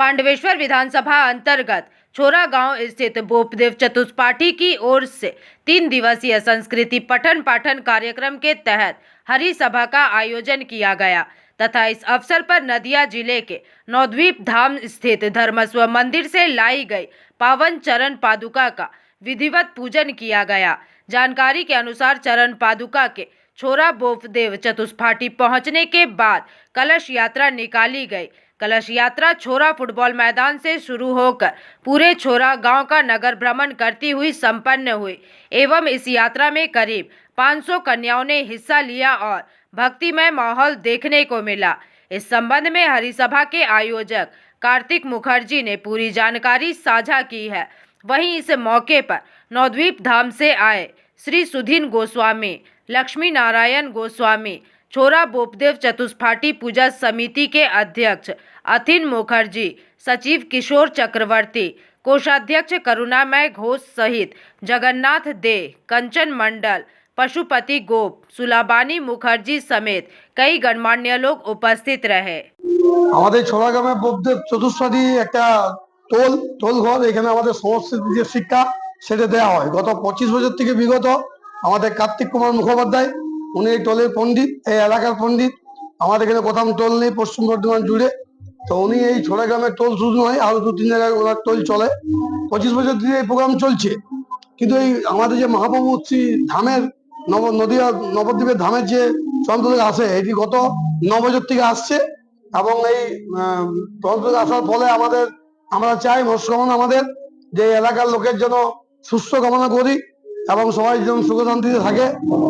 पांडवेश्वर विधानसभा अंतर्गत छोरा गांव स्थित बोपदेव चतुष्पाठी की ओर से 3 दिवसीय संस्कृति पठन पाठन कार्यक्रम के तहत हरि सभा का आयोजन किया गया तथा इस अवसर पर नदिया जिले के नवद्वीप धाम स्थित धर्मस्व मंदिर से लाई गई पावन चरण पादुका का विधिवत पूजन किया गया। जानकारी के अनुसार चरण पादुका के छोरा बोपदेव चतुष्पाठी पहुंचने के बाद कलश यात्रा निकाली गई। कलश यात्रा छोरा फुटबॉल मैदान से शुरू होकर पूरे छोरा गांव का नगर भ्रमण करती हुई संपन्न हुई एवं इस यात्रा में करीब 500 कन्याओं ने हिस्सा लिया और भक्तिमय माहौल देखने को मिला। इस संबंध में हरिसभा के आयोजक कार्तिक मुखर्जी ने पूरी जानकारी साझा की है। वहीं इस मौके पर नवद्वीप धाम से आए श्री सुधीन गोस्वामी, लक्ष्मी नारायण गोस्वामी, छोरा बोपदेव चतुष्पाठी पूजा समिति के अध्यक्ष अथिन मुखर्जी, सचिव किशोर चक्रवर्ती, कोषाध्यक्ष करुणामय घोष सहित जगन्नाथ दे, कंचन मंडल, पशुपति गोप, सुलाबानी मुखर्जी समेत कई गणमान्य लोग उपस्थित रहे। हमारे छोरा ग्रामे बोपदेव चतुष्पाठी একটা টোল ঘর, এখানে আমাদের সংস্কৃতি যে শিক্ষা সেটা দেওয়া হয়। গত 25 বছর থেকে বিগত আমাদের কার্তিক কুমার মুখোপাধ্যায়, উনি এই টোলের পণ্ডিত, এই এলাকার পণ্ডিত। আমাদের এখানে প্রথম টোল নেই পশ্চিম বর্ধমান জুড়ে, তো উনি এই ছোড়া গ্রামের টোল শুরু নয়, আরো 2-3 জায়গায় ওনার টোল চলে। 25 বছর ধরে এই প্রোগ্রাম চলছে। কিন্তু এই আমাদের যে মহাপ্রভু শ্রী ধামের নদিয়া নবদ্বীপের ধামের যে চন্দ্রদেব আসে, এটি গত 9 বছর থেকে আসছে এবং এই চন্দ্রদেব আসার ফলে আমরা চাই মনস্কামনা আমাদের যে এলাকার লোকের জন্য সুস্থ কামনা করি এবং সবাই যেন সুখে শান্তিতে থাকে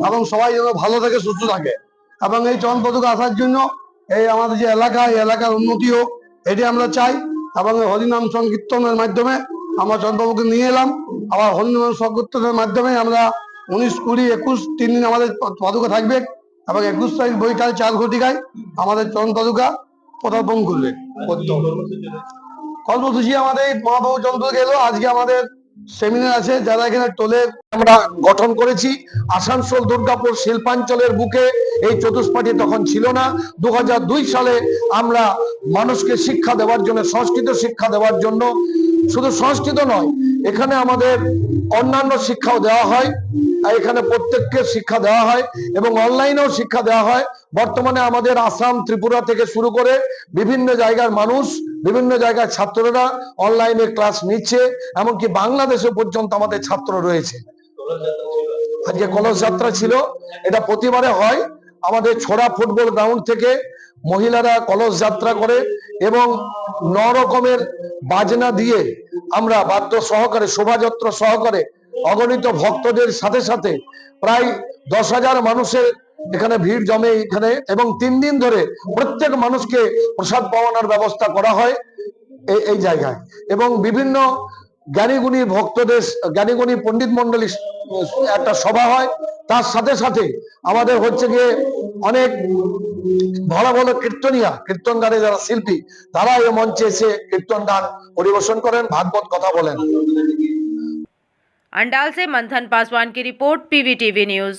এবং সবাই যেন ভালো থাকে, সুস্থ থাকে এবং এই চরণ পদক আসার জন্য এই আমাদের যে এলাকা, এই এলাকার উন্নতি হোক, এটি আমরা চাই। এবং হরিনাম সংকীর্তনের মাধ্যমে আমরা চরণবাবুকে নিয়ে এলাম। আবার হরিনাম সংকীর্তনের মাধ্যমে আমরা 19, 20, 21 3 দিন আমাদের পাদুকা থাকবে এবং 21 তারিখ বৈকাল 4 ঘটিকায় আমাদের চরণ পাদুকা পদার্পণ করবে। কর্মসূচি আমাদের মহাপ্রভু চন্দ্র গেল। আজকে আমাদের সেমিনার আছে, যারা এখানে টোলে আমরা গঠন করেছি। আসানসোল দুর্গাপুর শিল্পাঞ্চলের বুকে এই চতুষ্পাঠী তখন ছিল না। 2002 সালে আমরা মানুষকে শিক্ষা দেওয়ার জন্য, সংস্কৃত শিক্ষা দেওয়ার জন্য, শুধু সংস্কৃত নয়, এখানে আমাদের অন্যান্য শিক্ষাও দেওয়া হয়। এখানে প্রত্যেককে শিক্ষা দেওয়া হয় এবং অনলাইনেও শিক্ষা দেওয়া হয়। বর্তমানে আমাদের আসাম, ত্রিপুরা থেকে শুরু করে বিভিন্ন জায়গার মানুষ, বিভিন্ন জায়গার ছাত্ররা অনলাইনে ক্লাস নিচ্ছে, এমনকি বাংলাদেশে পর্যন্ত আমাদের ছাত্র রয়েছে। আজকে কলস যাত্রা ছিল, এটা প্রতিবারে হয়। আমাদের ছোড়া ফুটবল গ্রাউন্ড থেকে মহিলারা কলস যাত্রা করে এবং 9 রকমের বাজনা দিয়ে আমরা বাদ্য সহকারে, শোভাযাত্রা সহকারে অগণিত ভক্তদের সাথে সাথে প্রায় 10,000 মানুষের এখানে ভিড় জমে এখানে এবং 3 দিন ধরে প্রত্যেক মানুষকে প্রসাদ পাওয়ানোর ব্যবস্থা করা হয় এই জায়গায় এবং বিভিন্ন জ্ঞানীগুণী ভক্তদের, জ্ঞানীগুণী পণ্ডিত মন্ডলী একটা সভা হয়। তার সাথে সাথে আমাদের হচ্ছে গিয়ে অনেক ভালো ভালো কীর্তনিয়া, কীর্তন গানে যারা শিল্পী, তারা এই মঞ্চে এসে কীর্তন গান পরিবেশন করেন, ভাগবত কথা বলেন। अंडाल से मंथन पासवान की रिपोर्ट, पीवीटीवी न्यूज।